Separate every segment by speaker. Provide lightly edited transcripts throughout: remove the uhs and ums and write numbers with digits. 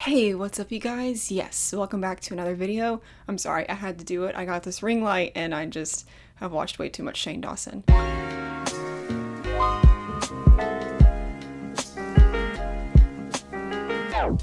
Speaker 1: Hey, what's up you guys? Yes, welcome back to another video. I'm sorry, I had to do it. I got this ring light and I just have watched way too much Shane Dawson.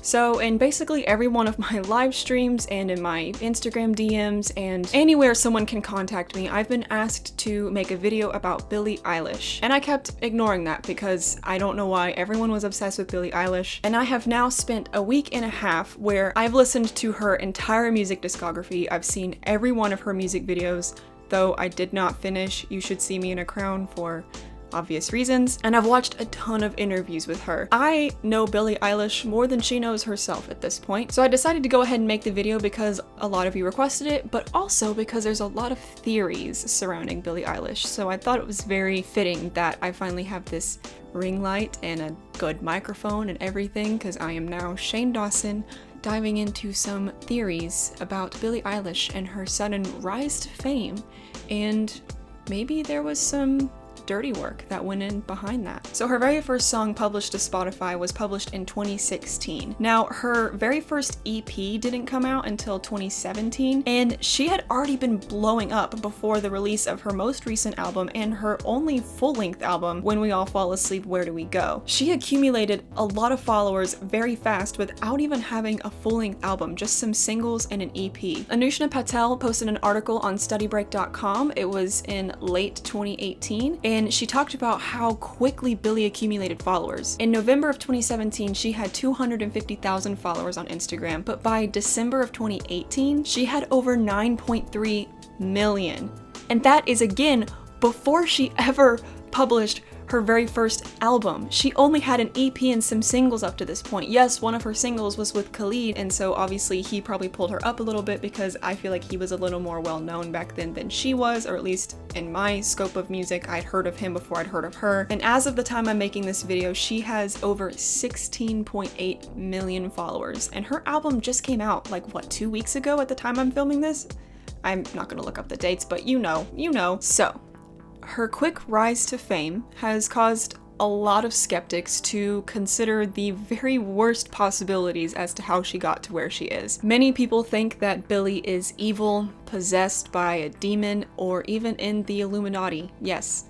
Speaker 1: So in basically every one of my live streams and in my Instagram DMs and anywhere someone can contact me, I've been asked to make a video about Billie Eilish. And I kept ignoring that because I don't know why everyone was obsessed with Billie Eilish. And I have now spent a week and a half where I've listened to her entire music discography. I've seen every one of her music videos, though I did not finish You Should See Me in a Crown for obvious reasons, and I've watched a ton of interviews with her. I know Billie Eilish more than she knows herself at this point, so I decided to go ahead and make the video because a lot of you requested it, but also because there's a lot of theories surrounding Billie Eilish, so I thought it was very fitting that I finally have this ring light and a good microphone and everything, because I am now Shane Dawson, diving into some theories about Billie Eilish and her sudden rise to fame, and maybe there was some dirty work that went in behind that. So her very first song published to Spotify was published in 2016. Now her very first EP didn't come out until 2017, and she had already been blowing up before the release of her most recent album and her only full-length album, When We All Fall Asleep, Where Do We Go? She accumulated a lot of followers very fast without even having a full-length album, just some singles and an EP. Anushka Patel posted an article on studybreak.com. It was in late 2018, and she talked about how quickly Billie accumulated followers. In November of 2017, she had 250,000 followers on Instagram, but by December of 2018, she had over 9.3 million. And that is again before she ever published her very first album. She only had an EP and some singles up to this point. Yes, one of her singles was with Khalid, and so obviously he probably pulled her up a little bit because I feel like he was a little more well-known back then than she was, or at least in my scope of music, I'd heard of him before I'd heard of her. And as of the time I'm making this video, she has over 16.8 million followers, and her album just came out like, what, 2 weeks ago at the time I'm filming this? I'm not gonna look up the dates, but you know. So, her quick rise to fame has caused a lot of skeptics to consider the very worst possibilities as to how she got to where she is. Many people think that Billie is evil, possessed by a demon, or even in the Illuminati. Yes,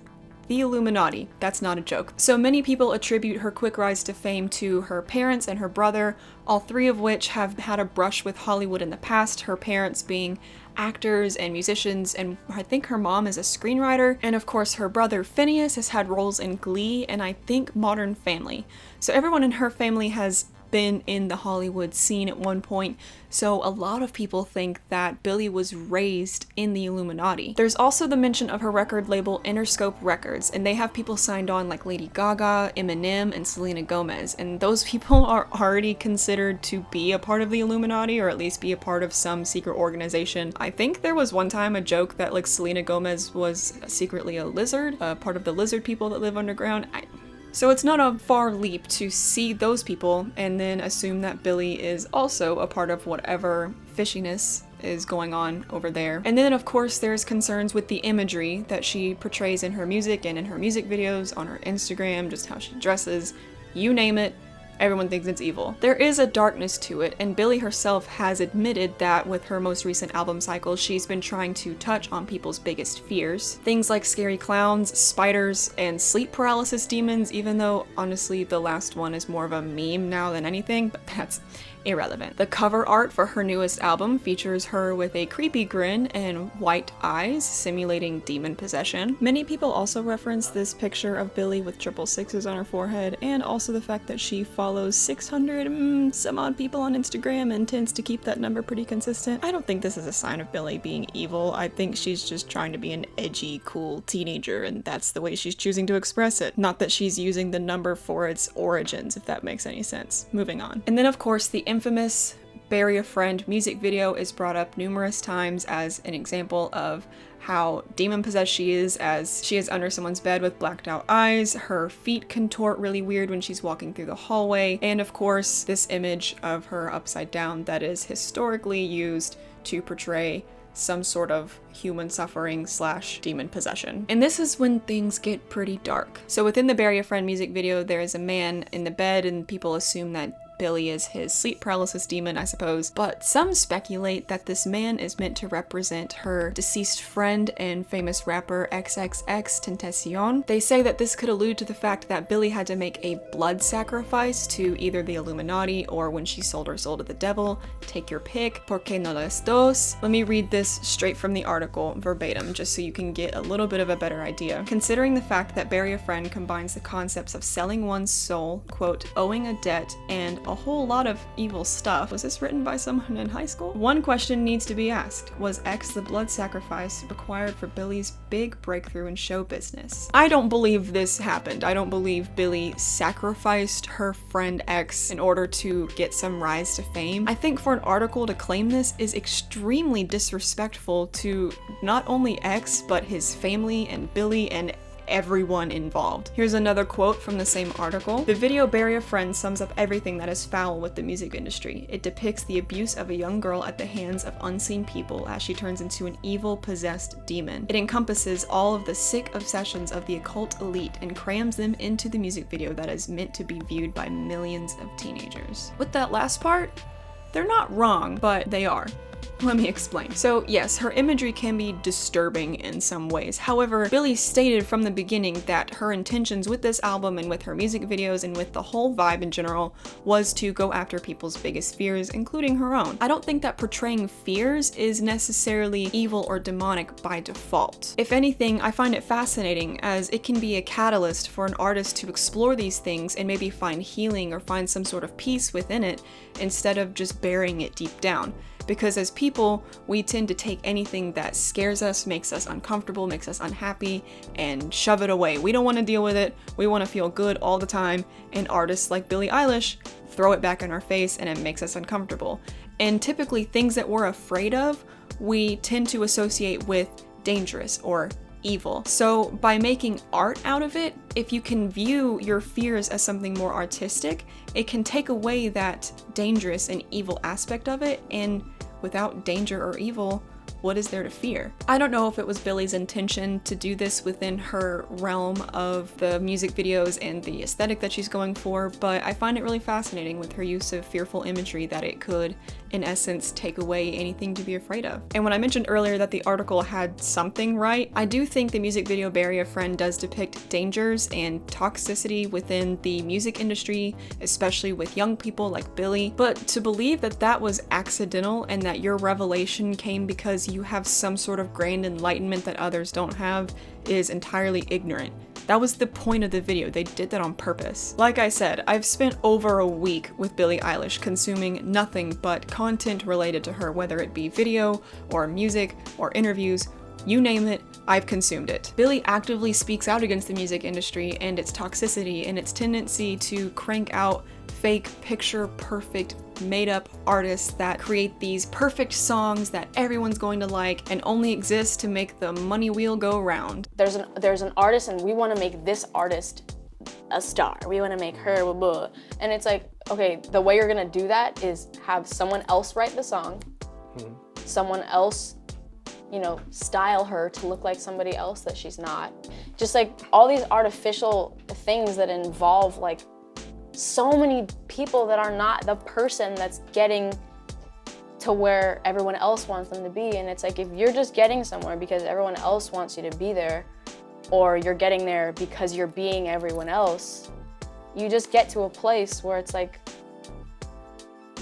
Speaker 1: the Illuminati. That's not a joke. So many people attribute her quick rise to fame to her parents and her brother, all three of which have had a brush with Hollywood in the past, her parents being actors and musicians, and I think her mom is a screenwriter, and of course her brother Phineas has had roles in Glee and I think Modern Family. So everyone in her family has been in the Hollywood scene at one point, so a lot of people think that Billie was raised in the Illuminati. There's also the mention of her record label Interscope Records, and they have people signed on like Lady Gaga, Eminem, and Selena Gomez, and those people are already considered to be a part of the Illuminati, or at least be a part of some secret organization. I think there was one time a joke that like Selena Gomez was secretly a lizard, a part of the lizard people that live underground. So it's not a far leap to see those people and then assume that Billie is also a part of whatever fishiness is going on over there. And then of course there's concerns with the imagery that she portrays in her music and in her music videos, on her Instagram, just how she dresses, you name it. Everyone thinks it's evil. There is a darkness to it, and Billie herself has admitted that with her most recent album cycle, she's been trying to touch on people's biggest fears. Things like scary clowns, spiders, and sleep paralysis demons, even though honestly the last one is more of a meme now than anything, but that's irrelevant. The cover art for her newest album features her with a creepy grin and white eyes, simulating demon possession. Many people also reference this picture of Billie with 666s on her forehead, and also the fact that she follows 600 some odd people on Instagram and tends to keep that number pretty consistent. I don't think this is a sign of Billie being evil. I think she's just trying to be an edgy, cool teenager, and that's the way she's choosing to express it. Not that she's using the number for its origins, if that makes any sense. Moving on. And then of course the infamous Bury a Friend music video is brought up numerous times as an example of how demon-possessed she is, as she is under someone's bed with blacked out eyes, her feet contort really weird when she's walking through the hallway, and of course this image of her upside down that is historically used to portray some sort of human suffering / demon possession. And this is when things get pretty dark. So within the Bury a Friend music video, there is a man in the bed and people assume that Billie is his sleep paralysis demon, I suppose, but some speculate that this man is meant to represent her deceased friend and famous rapper XXXTentacion. They say that this could allude to the fact that Billie had to make a blood sacrifice to either the Illuminati or when she sold her soul to the devil. Take your pick. Porque no las dos? Let me read this straight from the article verbatim, just so you can get a little bit of a better idea. Considering the fact that Bury a Friend combines the concepts of selling one's soul, quote, owing a debt, and a whole lot of evil stuff. Was this written by someone in high school? One question needs to be asked. Was X the blood sacrifice required for Billie's big breakthrough in show business? I don't believe this happened. I don't believe Billie sacrificed her friend X in order to get some rise to fame. I think for an article to claim this is extremely disrespectful to not only X, but his family and Billie and everyone involved. Here's another quote from the same article. The video Bury a Friend sums up everything that is foul with the music industry. It depicts the abuse of a young girl at the hands of unseen people as she turns into an evil, possessed demon. It encompasses all of the sick obsessions of the occult elite and crams them into the music video that is meant to be viewed by millions of teenagers. With that last part, they're not wrong, but they are. Let me explain. So yes, her imagery can be disturbing in some ways. However, Billie stated from the beginning that her intentions with this album and with her music videos and with the whole vibe in general was to go after people's biggest fears, including her own. I don't think that portraying fears is necessarily evil or demonic by default. If anything, I find it fascinating as it can be a catalyst for an artist to explore these things and maybe find healing or find some sort of peace within it instead of just burying it deep down. Because as people, we tend to take anything that scares us, makes us uncomfortable, makes us unhappy, and shove it away. We don't want to deal with it. We want to feel good all the time. And artists like Billie Eilish throw it back in our face and it makes us uncomfortable. And typically things that we're afraid of, we tend to associate with dangerous or evil. So by making art out of it, if you can view your fears as something more artistic, it can take away that dangerous and evil aspect of it, and without danger or evil, what is there to fear? I don't know if it was Billie's intention to do this within her realm of the music videos and the aesthetic that she's going for, but I find it really fascinating with her use of fearful imagery that it could, in essence, take away anything to be afraid of. And when I mentioned earlier that the article had something right, I do think the music video Bury a Friend does depict dangers and toxicity within the music industry, especially with young people like Billie. But to believe that that was accidental and that your revelation came because you have some sort of grand enlightenment that others don't have is entirely ignorant. That was the point of the video. They did that on purpose. Like I said, I've spent over a week with Billie Eilish consuming nothing but content related to her, whether it be video or music or interviews, you name it, I've consumed it. Billie actively speaks out against the music industry and its toxicity and its tendency to crank out fake, picture-perfect, made-up artists that create these perfect songs that everyone's going to like and only exist to make the money wheel go round.
Speaker 2: There's an artist and we want to make this artist a star. We want to make her blah, blah. And it's like, okay, the way you're gonna do that is have someone else write the song, someone else, you know, style her to look like somebody else that she's not. Just like all these artificial things that involve like so many people that are not the person that's getting to where everyone else wants them to be. And it's like, if you're just getting somewhere because everyone else wants you to be there, or you're getting there because you're being everyone else, you just get to a place where it's like,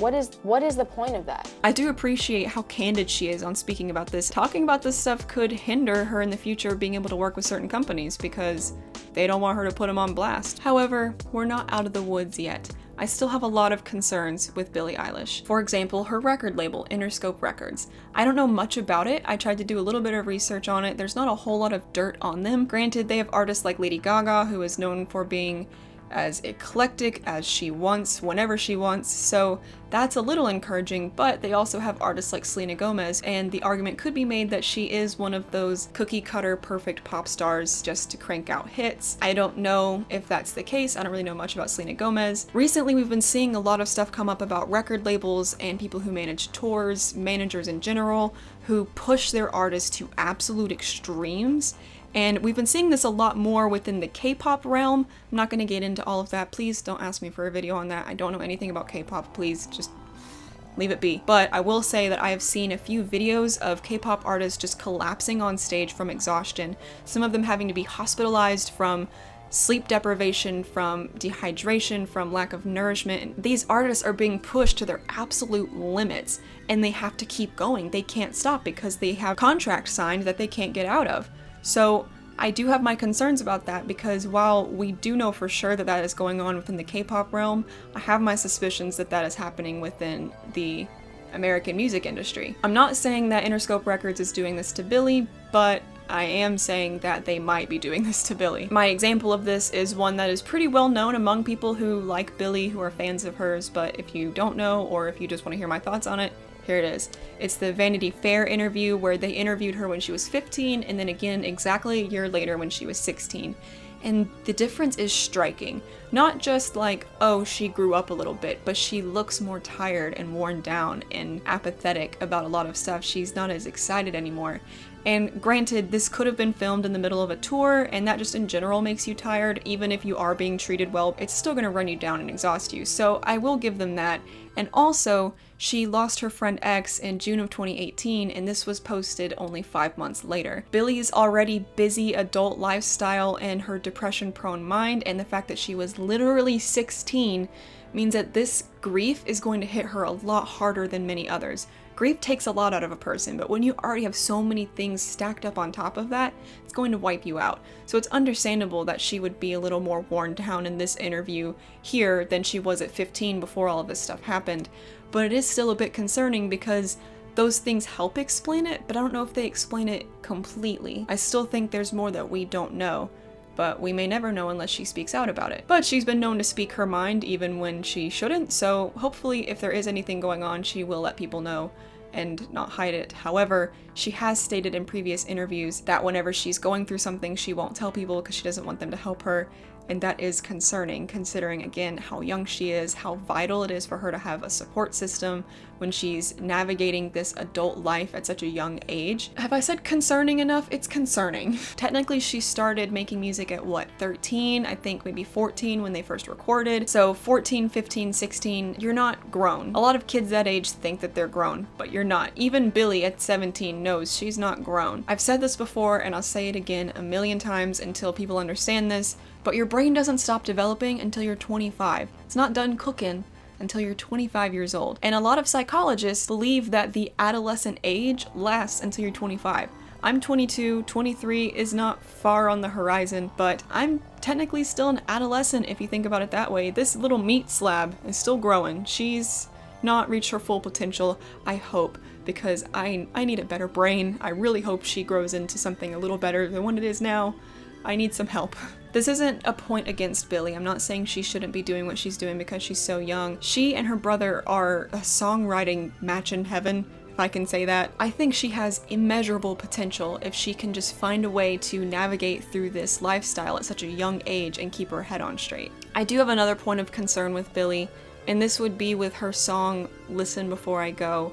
Speaker 2: what is the point of that?
Speaker 1: I do appreciate how candid she is on speaking about this. Talking about this stuff could hinder her in the future being able to work with certain companies because they don't want her to put them on blast. However, we're not out of the woods yet. I still have a lot of concerns with Billie Eilish. For example, her record label, Interscope Records. I don't know much about it. I tried to do a little bit of research on it. There's not a whole lot of dirt on them. Granted, they have artists like Lady Gaga, who is known for being as eclectic as she wants, whenever she wants, so that's a little encouraging, but they also have artists like Selena Gomez, and the argument could be made that she is one of those cookie-cutter perfect pop stars just to crank out hits. I don't know if that's the case. I don't really know much about Selena Gomez. Recently, we've been seeing a lot of stuff come up about record labels and people who manage tours, managers in general, who push their artists to absolute extremes And we've been seeing this a lot more within the K-pop realm. I'm not gonna get into all of that. Please don't ask me for a video on that. I don't know anything about K-pop. Please just leave it be. But I will say that I have seen a few videos of K-pop artists just collapsing on stage from exhaustion. Some of them having to be hospitalized from sleep deprivation, from dehydration, from lack of nourishment. These artists are being pushed to their absolute limits, and they have to keep going. They can't stop because they have contracts signed that they can't get out of. So I do have my concerns about that, because while we do know for sure that that is going on within the K-pop realm, I have my suspicions that that is happening within the American music industry. I'm not saying that Interscope Records is doing this to Billie, but I am saying that they might be doing this to Billie. My example of this is one that is pretty well known among people who like Billie, who are fans of hers, but if you don't know, or if you just want to hear my thoughts on it, here it is. It's the Vanity Fair interview where they interviewed her when she was 15, and then again exactly a year later when she was 16. And the difference is striking. Not just like, oh, she grew up a little bit, but she looks more tired and worn down and apathetic about a lot of stuff. She's not as excited anymore. And granted, this could have been filmed in the middle of a tour, and that just in general makes you tired. Even if you are being treated well, it's still gonna run you down and exhaust you. So I will give them that. And also, she lost her friend X in June of 2018, and this was posted only 5 months later. Billie's already busy adult lifestyle and her depression-prone mind, and the fact that she was literally 16 means that this grief is going to hit her a lot harder than many others. Grief takes a lot out of a person, but when you already have so many things stacked up on top of that, it's going to wipe you out. So it's understandable that she would be a little more worn down in this interview here than she was at 15 before all of this stuff happened. But it is still a bit concerning because those things help explain it, but I don't know if they explain it completely. I still think there's more that we don't know, but we may never know unless she speaks out about it. But she's been known to speak her mind even when she shouldn't, so hopefully if there is anything going on, she will let people know and not hide it. However, she has stated in previous interviews that whenever she's going through something, she won't tell people because she doesn't want them to help her. And that is concerning, considering again how young she is, how vital it is for her to have a support system when she's navigating this adult life at such a young age. Have I said concerning enough? It's concerning. Technically, she started making music at what, 13? I think maybe 14 when they first recorded. So 14, 15, 16, you're not grown. A lot of kids that age think that they're grown, but you're not. Even Billie at 17 knows she's not grown. I've said this before and I'll say it again a million times until people understand this, but your brain doesn't stop developing until you're 25. It's not done cooking until you're 25 years old. And a lot of psychologists believe that the adolescent age lasts until you're 25. I'm 22, 23 is not far on the horizon, but I'm technically still an adolescent if you think about it that way. This little meat slab is still growing. She's not reached her full potential, I hope, because I need a better brain. I really hope she grows into something a little better than what it is now. I need some help. This isn't a point against Billie. I'm not saying she shouldn't be doing what she's doing because she's so young. She and her brother are a songwriting match in heaven, if I can say that. I think she has immeasurable potential if she can just find a way to navigate through this lifestyle at such a young age and keep her head on straight. I do have another point of concern with Billie, and this would be with her song Listen Before I Go.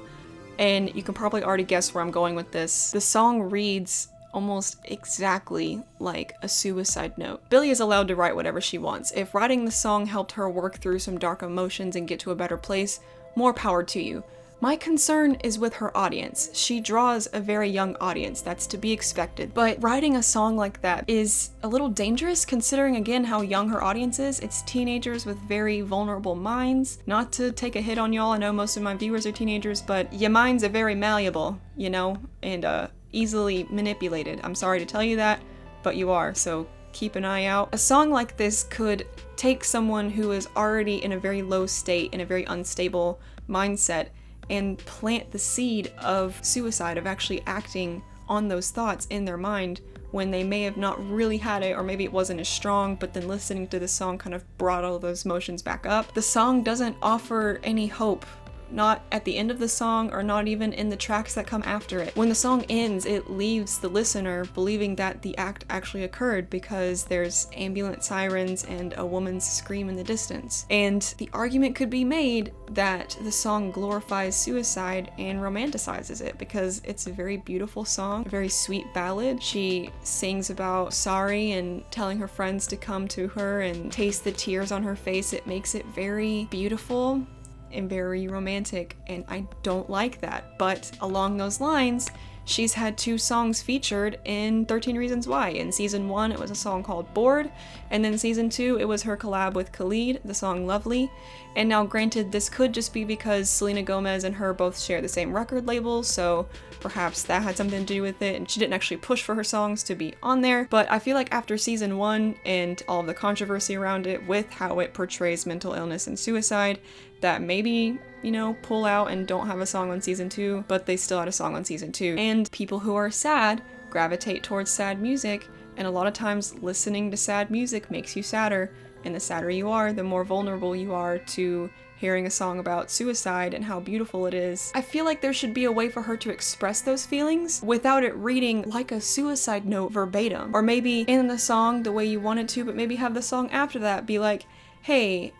Speaker 1: And you can probably already guess where I'm going with this. The song reads almost exactly like a suicide note. Billie is allowed to write whatever she wants. If writing the song helped her work through some dark emotions and get to a better place, more power to you. My concern is with her audience. She draws a very young audience, that's to be expected. But writing a song like that is a little dangerous considering again how young her audience is. It's teenagers with very vulnerable minds. Not to take a hit on y'all, I know most of my viewers are teenagers, but your minds are very malleable, you know, and easily manipulated. I'm sorry to tell you that, but you are, so keep an eye out. A song like this could take someone who is already in a very low state, in a very unstable mindset, and plant the seed of suicide, of actually acting on those thoughts in their mind when they may have not really had it, or maybe it wasn't as strong, but then listening to the song kind of brought all those emotions back up. The song doesn't offer any hope not at the end of the song or not even in the tracks that come after it. When the song ends, it leaves the listener believing that the act actually occurred because there's ambulance sirens and a woman's scream in the distance. And the argument could be made that the song glorifies suicide and romanticizes it because it's a very beautiful song, a very sweet ballad. She sings about sorry and telling her friends to come to her and taste the tears on her face. It makes it very beautiful and very romantic, and I don't like that. But along those lines, she's had 2 songs featured in 13 Reasons Why. In season 1, it was a song called Bored, and then season 2, it was her collab with Khalid, the song Lovely. And now granted, this could just be because Selena Gomez and her both share the same record label, so perhaps that had something to do with it, and she didn't actually push for her songs to be on there. But I feel like after season 1 and all of the controversy around it with how it portrays mental illness and suicide, that maybe, you know, pull out and don't have a song on season 2, but they still had a song on season 2. And people who are sad gravitate towards sad music, and a lot of times listening to sad music makes you sadder, and the sadder you are, the more vulnerable you are to hearing a song about suicide and how beautiful it is. I feel like there should be a way for her to express those feelings without it reading like a suicide note verbatim. Or maybe in the song the way you want it to, but maybe have the song after that be like, hey,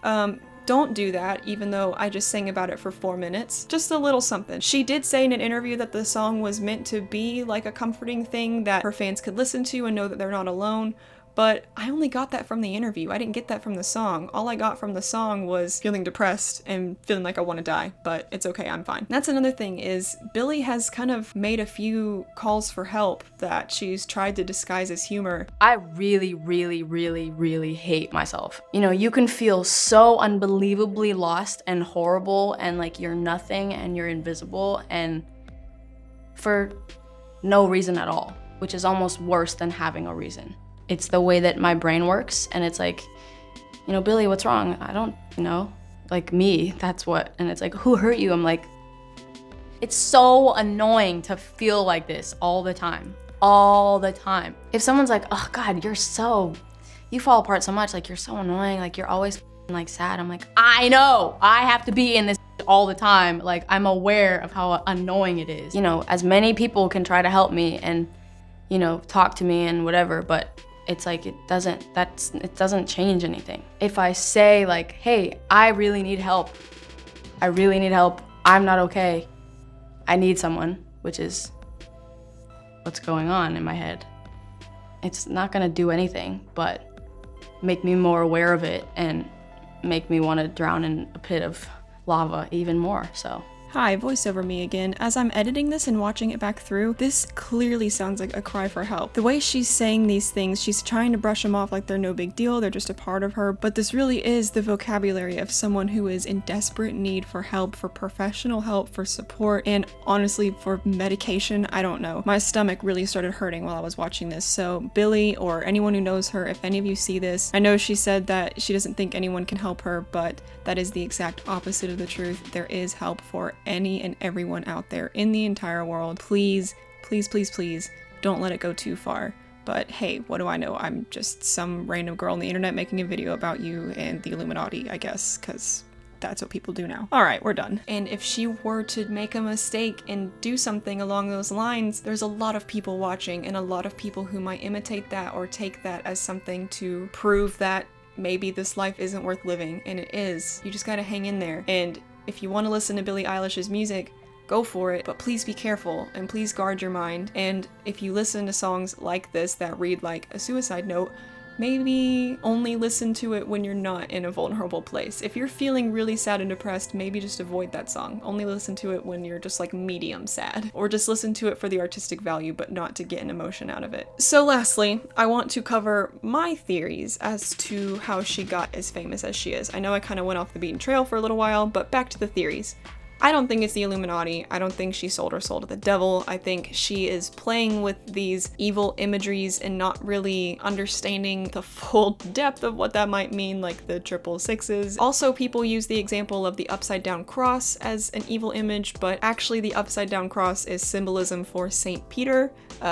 Speaker 1: don't do that, even though I just sang about it for 4 minutes. Just a little something. She did say in an interview that the song was meant to be like a comforting thing that her fans could listen to and know that they're not alone. But I only got that from the interview. I didn't get that from the song. All I got from the song was feeling depressed and feeling like I want to die, but it's okay, I'm fine. That's another thing is Billie has kind of made a few calls for help that she's tried to disguise as humor.
Speaker 2: I really, really, really, really hate myself. You know, you can feel so unbelievably lost and horrible and like you're nothing and you're invisible and for no reason at all, which is almost worse than having a reason. It's the way that my brain works, and it's like, you know, Billie, what's wrong? I don't, you know, like me, that's what, and it's like, who hurt you? I'm like, it's so annoying to feel like this all the time. If someone's like, oh God, you fall apart so much, like you're so annoying, like you're always like sad. I'm like, I know, I have to be in this all the time. Like I'm aware of how annoying it is. You know, as many people can try to help me and, you know, talk to me and whatever, but it's like it doesn't change anything. If I say like, hey, I really need help, I'm not okay, I need someone, which is what's going on in my head, it's not gonna do anything but make me more aware of it and make me want to drown in a pit of lava even more, so.
Speaker 1: Hi, voiceover me again. As I'm editing this and watching it back through, this clearly sounds like a cry for help. The way she's saying these things, she's trying to brush them off like they're no big deal, they're just a part of her, but this really is the vocabulary of someone who is in desperate need for help, for professional help, for support, and honestly, for medication. I don't know. My stomach really started hurting while I was watching this, so Billie, or anyone who knows her, if any of you see this, I know she said that she doesn't think anyone can help her, but that is the exact opposite of the truth. There is help for any and everyone out there in the entire world. Please, please, please, please don't let it go too far. But hey, what do I know? I'm just some random girl on the internet making a video about you and the Illuminati, I guess, because that's what people do now. All right, we're done. And if she were to make a mistake and do something along those lines, there's a lot of people watching and a lot of people who might imitate that or take that as something to prove that maybe this life isn't worth living, and it is. You just gotta hang in there. And if you want to listen to Billie Eilish's music, go for it, but please be careful and please guard your mind. And if you listen to songs like this that read like a suicide note, maybe only listen to it when you're not in a vulnerable place. If you're feeling really sad and depressed, maybe just avoid that song. Only listen to it when you're just like medium sad, or just listen to it for the artistic value, but not to get an emotion out of it. So lastly, I want to cover my theories as to how she got as famous as she is. I know I kind of went off the beaten trail for a little while, but back to the theories. I don't think it's the Illuminati. I don't think she sold her soul to the devil. I think she is playing with these evil imageries and not really understanding the full depth of what that might mean, like the 666s. Also, people use the example of the upside down cross as an evil image, but actually the upside down cross is symbolism for Saint Peter.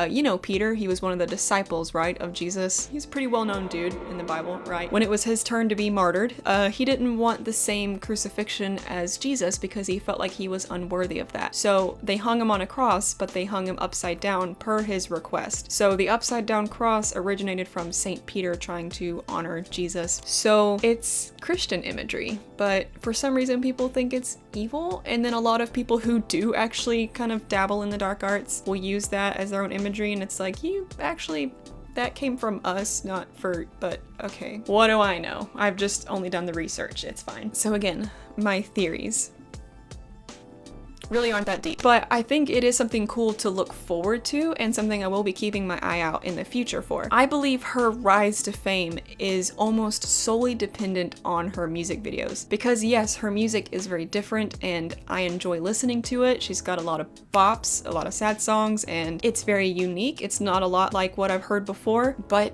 Speaker 1: You know Peter, he was one of the disciples, right, of Jesus. He's a pretty well-known dude in the Bible, right? When it was his turn to be martyred, he didn't want the same crucifixion as Jesus because he felt like he was unworthy of that. So they hung him on a cross, but they hung him upside down per his request. So the upside down cross originated from St. Peter trying to honor Jesus. So it's Christian imagery, but for some reason people think it's evil. And then a lot of people who do actually kind of dabble in the dark arts will use that as their own imagery. And it's like, you actually, that came from us, not for, but okay. What do I know? I've just only done the research. It's fine. So again, my theories really aren't that deep, but I think it is something cool to look forward to and something I will be keeping my eye out in the future for. I believe her rise to fame is almost solely dependent on her music videos, because yes, her music is very different and I enjoy listening to it. She's got a lot of bops, a lot of sad songs, and it's very unique. It's not a lot like what I've heard before, but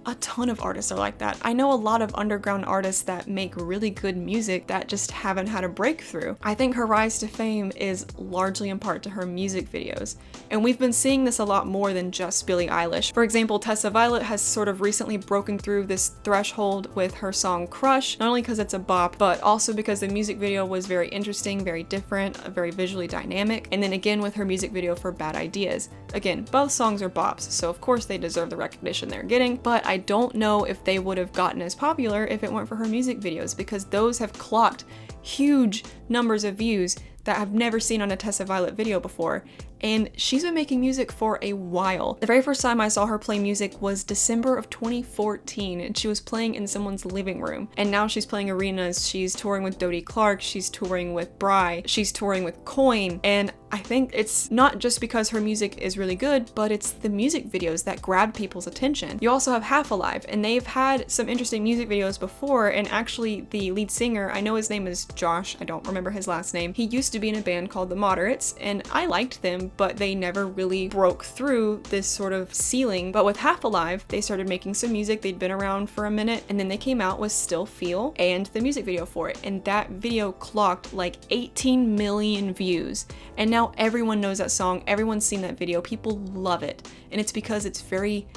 Speaker 1: a ton of artists are like that. I know a lot of underground artists that make really good music that just haven't had a breakthrough. I think her rise to fame is largely in part to her music videos. And we've been seeing this a lot more than just Billie Eilish. For example, Tessa Violet has sort of recently broken through this threshold with her song Crush, not only because it's a bop, but also because the music video was very interesting, very different, very visually dynamic. And then again with her music video for Bad Ideas. Again, both songs are bops, so of course they deserve the recognition they're getting, but I don't know if they would have gotten as popular if it weren't for her music videos, because those have clocked huge numbers of views that I've never seen on a Tessa Violet video before. And she's been making music for a while. The very first time I saw her play music was December of 2014, and she was playing in someone's living room. And now she's playing arenas. She's touring with Dodie Clark, she's touring with Bry, she's touring with Coin, and I think it's not just because her music is really good, but it's the music videos that grab people's attention. You also have Half Alive, and they've had some interesting music videos before, and actually the lead singer, I know his name is Josh, I don't remember his last name, he used to be in a band called The Moderates, and I liked them, but they never really broke through this sort of ceiling. But with Half Alive, they started making some music, they'd been around for a minute, and then they came out with Still Feel and the music video for it, and that video clocked like 18 million views. And now everyone knows that song, everyone's seen that video, people love it. And it's because it's very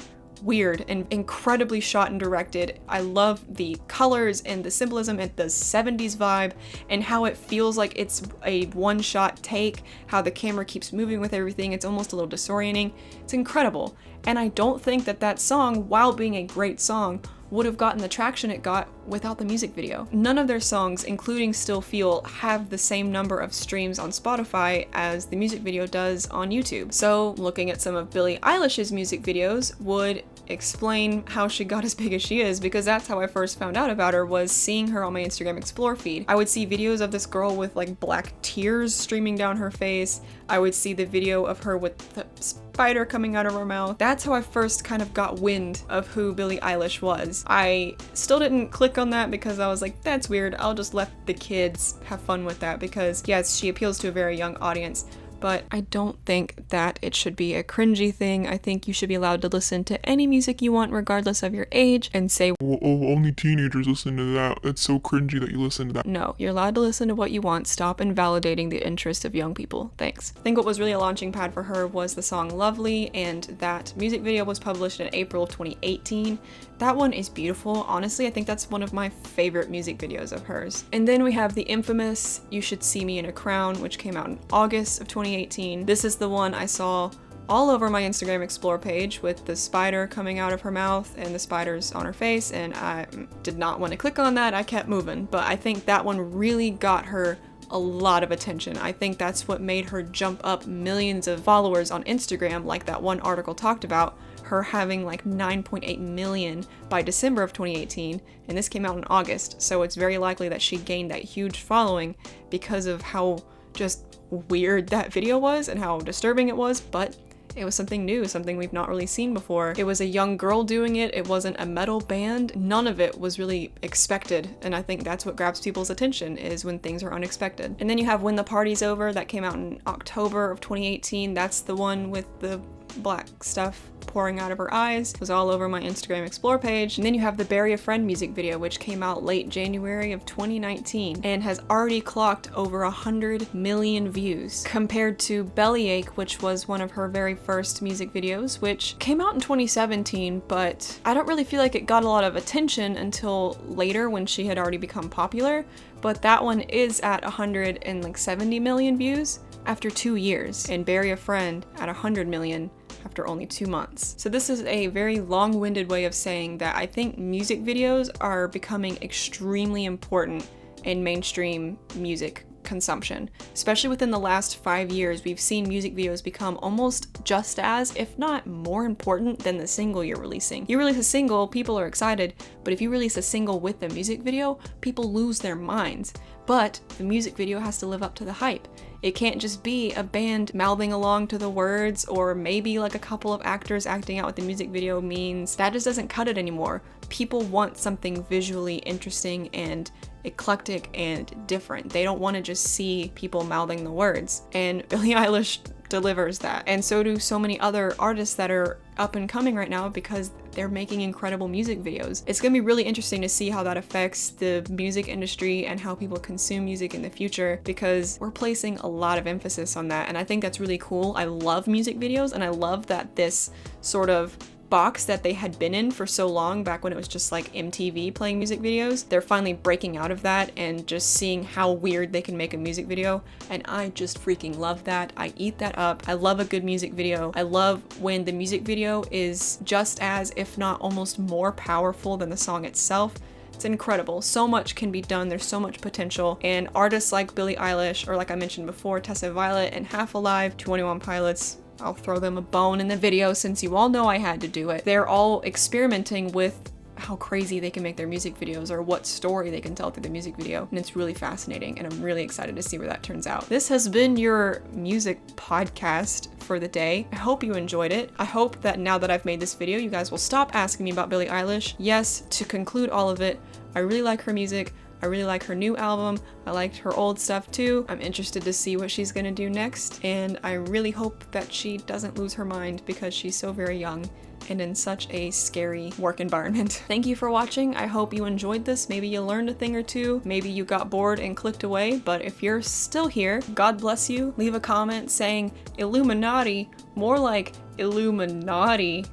Speaker 1: weird and incredibly shot and directed. I love the colors and the symbolism and the 70s vibe and how it feels like it's a one-shot take, how the camera keeps moving with everything. It's almost a little disorienting. It's incredible. And I don't think that that song, while being a great song, would have gotten the traction it got without the music video. None of their songs, including Still Feel, have the same number of streams on Spotify as the music video does on YouTube. So looking at some of Billie Eilish's music videos would explain how she got as big as she is, because that's how I first found out about her, was seeing her on my Instagram Explore feed. I would see videos of this girl with like black tears streaming down her face. I would see the video of her with the spider coming out of her mouth. That's how I first kind of got wind of who Billie Eilish was. I still didn't click on that because I was like, that's weird. I'll just let the kids have fun with that, because yes, she appeals to a very young audience. But I don't think that it should be a cringy thing. I think you should be allowed to listen to any music you want regardless of your age and say,
Speaker 3: well, only teenagers listen to that. It's so cringy that you listen to that.
Speaker 1: No, you're allowed to listen to what you want. Stop invalidating the interest of young people. Thanks. I think what was really a launching pad for her was the song Lovely, and that music video was published in April of 2018. That one is beautiful. Honestly, I think that's one of my favorite music videos of hers. And then we have the infamous You Should See Me in a Crown, which came out in August of 2018. This is the one I saw all over my Instagram Explore page with the spider coming out of her mouth and the spiders on her face, and I did not want to click on that. I kept moving, but I think that one really got her a lot of attention. I think that's what made her jump up millions of followers on Instagram, like that one article talked about, her having like 9.8 million by December of 2018, and this came out in August, so it's very likely that she gained that huge following because of how just weird that video was and how disturbing it was, but it was something new, something we've not really seen before. It was a young girl doing it, it wasn't a metal band, none of it was really expected, and I think that's what grabs people's attention, is when things are unexpected. And then you have When the Party's Over, that came out in October of 2018. That's the one with the black stuff pouring out of her eyes. It was all over my Instagram Explore page. And then you have the Bury a Friend music video, which came out late January of 2019 and has already clocked over 100 million views, compared to Bellyache, which was one of her very first music videos, which came out in 2017, but I don't really feel like it got a lot of attention until later when she had already become popular. But that one is at 170 million views after 2 years, and Bury a Friend at 100 million after only 2 months. So this is a very long-winded way of saying that I think music videos are becoming extremely important in mainstream music consumption. Especially within the last 5 years, we've seen music videos become almost just as, if not more important than the single you're releasing. You release a single, people are excited, but if you release a single with a music video, people lose their minds. But the music video has to live up to the hype. It can't just be a band mouthing along to the words, or maybe like a couple of actors acting out what the music video means. That just doesn't cut it anymore. People want something visually interesting and eclectic and different. They don't want to just see people mouthing the words. And Billie Eilish delivers that. And so do so many other artists that are up and coming right now because they're making incredible music videos. It's gonna be really interesting to see how that affects the music industry and how people consume music in the future, because we're placing a lot of emphasis on that. And I think that's really cool. I love music videos, and I love that this sort of box that they had been in for so long, back when it was just like MTV playing music videos, they're finally breaking out of that and just seeing how weird they can make a music video, and I just freaking love that. I eat that up. I love a good music video. I love when the music video is just as, if not almost more powerful than the song itself. It's incredible. So much can be done. There's so much potential. And artists like Billie Eilish, or like I mentioned before, Tessa Violet and Half Alive, 21 Pilots, I'll throw them a bone in the video since you all know I had to do it. They're all experimenting with how crazy they can make their music videos, or what story they can tell through the music video. And it's really fascinating, and I'm really excited to see where that turns out. This has been your music podcast for the day. I hope you enjoyed it. I hope that now that I've made this video, you guys will stop asking me about Billie Eilish. Yes, to conclude all of it, I really like her music. I really like her new album. I liked her old stuff too. I'm interested to see what she's gonna do next, and I really hope that she doesn't lose her mind, because she's so very young and in such a scary work environment. Thank you for watching. I hope you enjoyed this. Maybe you learned a thing or two. Maybe you got bored and clicked away, but if you're still here, God bless you. Leave a comment saying Illuminati, more like Illuminati.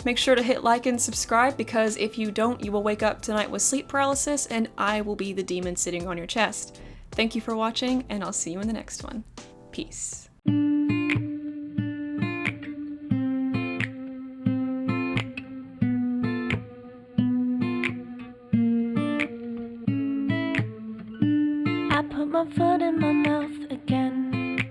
Speaker 1: Make sure to hit like and subscribe, because if you don't, you will wake up tonight with sleep paralysis and I will be the demon sitting on your chest. Thank you for watching, and I'll see you in the next one. Peace.
Speaker 4: I put my foot in my mouth again.